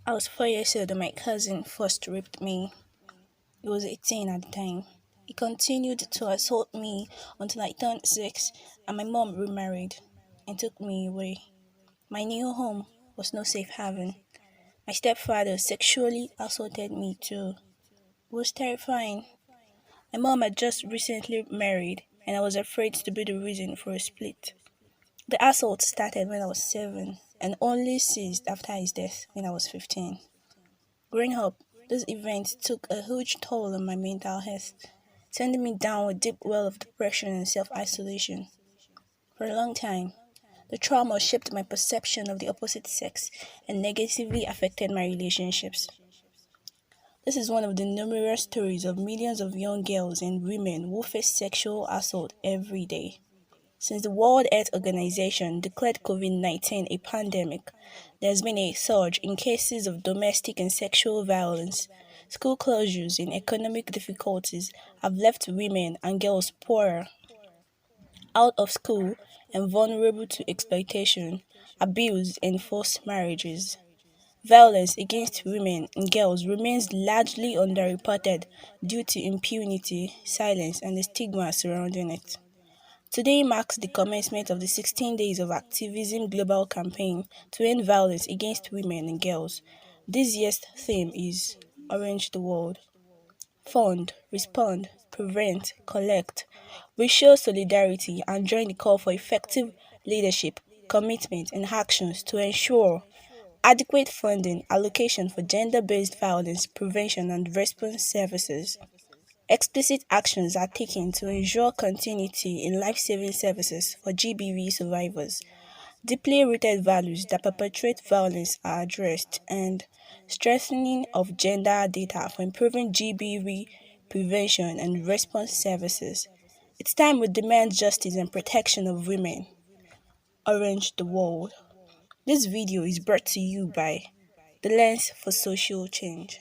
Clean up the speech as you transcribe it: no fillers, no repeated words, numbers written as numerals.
I was 4 years old when my cousin first raped me. He was 18 at the time. He continued to assault me until I turned 6 and my mom remarried and took me away. My new home was no safe haven. My stepfather sexually assaulted me too. It was terrifying. My mom had just recently married and I was afraid to be the reason for a split. The assault started when I was 7 and only ceased after his death when I was 15. Growing up, this event took a huge toll on my mental health, sending me down a deep well of depression and self isolation. For a long time, the trauma shaped my perception of the opposite sex and negatively affected my relationships. This is one of the numerous stories of millions of young girls and women who face sexual assault every day. Since the World Health Organization declared COVID-19 a pandemic, there has been a surge in cases of domestic and sexual violence. School closures and economic difficulties have left women and girls poorer, out of school, and vulnerable to exploitation, abuse, and forced marriages. Violence against women and girls remains largely underreported due to impunity, silence, and the stigma surrounding it. Today marks the commencement of the 16 Days of Activism global campaign to end violence against women and girls. This year's theme is Orange the World. Fund, respond, prevent, collect. We show solidarity and join the call for effective leadership, commitment, and actions to ensure adequate funding allocation for gender-based violence prevention and response services. Explicit actions are taken to ensure continuity in life-saving services for GBV survivors. Deeply rooted values that perpetuate violence are addressed, and strengthening of gender data for improving GBV prevention and response services. It's time we demand justice and protection of women. Orange the world. This video is brought to you by the Lens for Social Change.